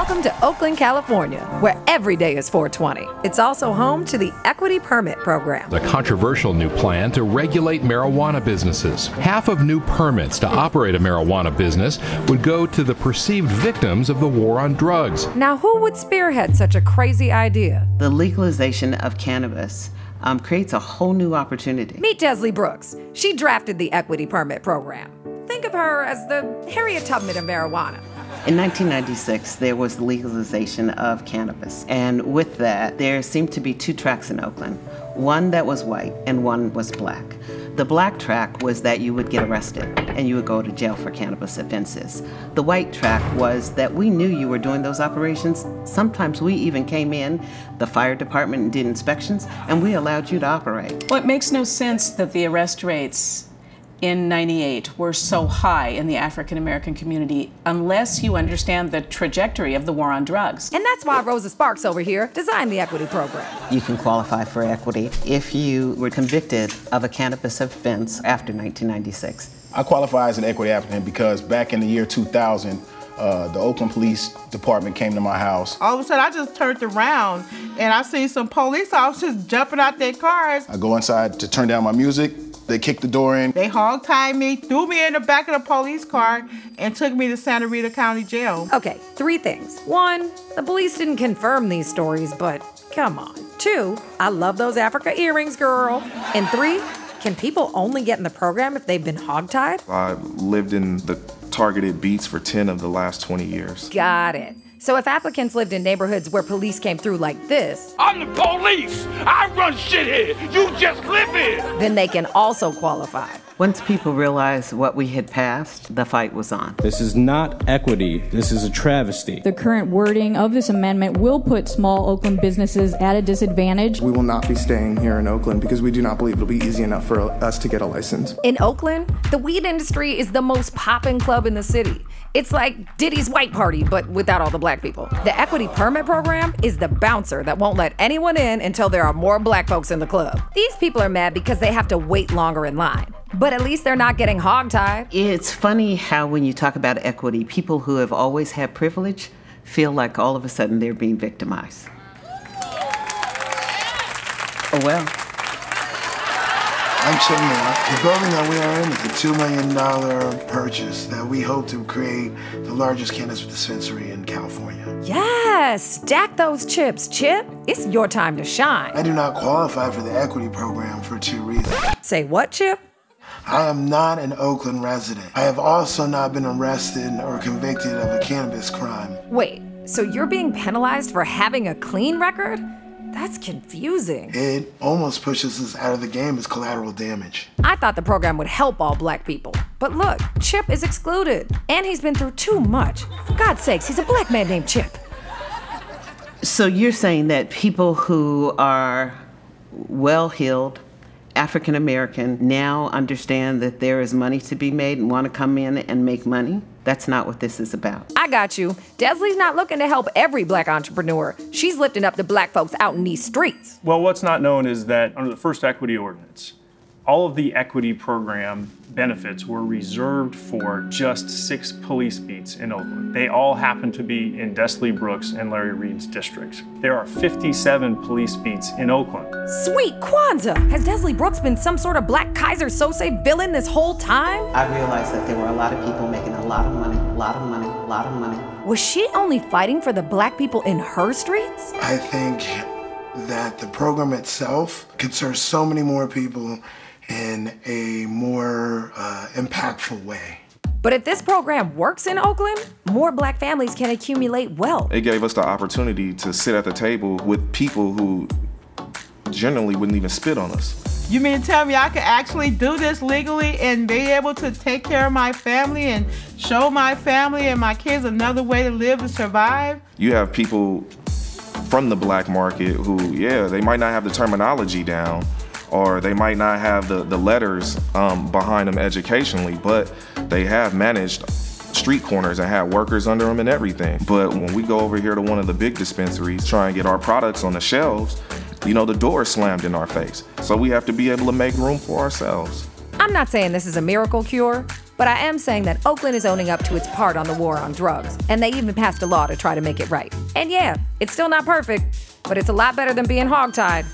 Welcome to Oakland, California, where every day is 420. It's also home to the Equity Permit Program. The controversial new plan to regulate marijuana businesses. Half of new permits to operate a marijuana business would go to the perceived victims of the war on drugs. Now, who would spearhead such a crazy idea? The legalization of cannabis creates a whole new opportunity. Meet Desley Brooks. She drafted the Equity Permit Program. Think of her as the Harriet Tubman of marijuana. In 1996, there was the legalization of cannabis. And with that, there seemed to be two tracks in Oakland. One that was white and one was black. The black track was that you would get arrested and you would go to jail for cannabis offenses. The white track was that we knew you were doing those operations. Sometimes we even came in, the fire department, and did inspections, and we allowed you to operate. Well, it makes no sense that the arrest rates in '98 were so high in the African American community unless you understand the trajectory of the war on drugs. And that's why Rosa Sparks over here designed the Equity Program. You can qualify for equity if you were convicted of a cannabis offense after 1996. I qualify as an equity applicant because back in the year 2000, the Oakland Police Department came to my house. All of a sudden, I just turned around and I see some police officers jumping out their cars. I go inside to turn down my music. They kicked the door in. They hog-tied me, threw me in the back of the police car, and took me to Santa Rita County Jail. Okay, 3 things. 1, the police didn't confirm these stories, but come on. 2, I love those Africa earrings, girl. And 3, can people only get in the program if they've been hogtied? I've lived in the targeted beats for 10 of the last 20 years. Got it. So if applicants lived in neighborhoods where police came through like this, I'm the police! I run shit here! You just live here! Then they can also qualify. Once people realized what we had passed, the fight was on. This is not equity. This is a travesty. The current wording of this amendment will put small Oakland businesses at a disadvantage. We will not be staying here in Oakland because we do not believe it'll be easy enough for us to get a license. In Oakland, the weed industry is the most poppin' club in the city. It's like Diddy's white party, but without all the black people. The Equity Permit Program is the bouncer that won't let anyone in until there are more black folks in the club. These people are mad because they have to wait longer in line. But at least they're not getting hogtied. It's funny how when you talk about equity, people who have always had privilege feel like all of a sudden they're being victimized. Oh well. I'm Chin Moore. The building that we are in is a $2 million purchase that we hope to create the largest cannabis dispensary in California. Yes, stack those chips, Chip. It's your time to shine. I do not qualify for the equity program for 2 reasons. Say what, Chip? I am not an Oakland resident. I have also not been arrested or convicted of a cannabis crime. Wait, so you're being penalized for having a clean record? That's confusing. It almost pushes us out of the game as collateral damage. I thought the program would help all black people. But look, Chip is excluded. And he's been through too much. For God's sakes, he's a black man named Chip. So you're saying that people who are well-heeled, African American, now understand that there is money to be made and want to come in and make money? That's not what this is about. I got you. Desley's not looking to help every black entrepreneur. She's lifting up the black folks out in these streets. Well, what's not known is that under the first equity ordinance, all of the equity program benefits were reserved for just 6 police beats in Oakland. They all happen to be in Desley Brooks and Larry Reed's districts. There are 57 police beats in Oakland. Sweet Kwanzaa! Has Desley Brooks been some sort of black Kaiser Sose villain this whole time? I realized that there were a lot of people making a lot of money, a lot of money, a lot of money. Was she only fighting for the black people in her streets? I think that the program itself could serve so many more people in a more impactful way. But if this program works in Oakland, more black families can accumulate wealth. It gave us the opportunity to sit at the table with people who generally wouldn't even spit on us. You mean to tell me I could actually do this legally and be able to take care of my family and show my family and my kids another way to live and survive? You have people from the black market who, yeah, they might not have the terminology down, or they might not have the letters behind them educationally, but they have managed street corners and had workers under them and everything. But when we go over here to one of the big dispensaries, try and get our products on the shelves, you know, the door is slammed in our face. So we have to be able to make room for ourselves. I'm not saying this is a miracle cure, But I am saying that Oakland is owning up to its part on the war on drugs, and they even passed a law to try to make it right. And yeah, it's still not perfect, but it's a lot better than being hogtied.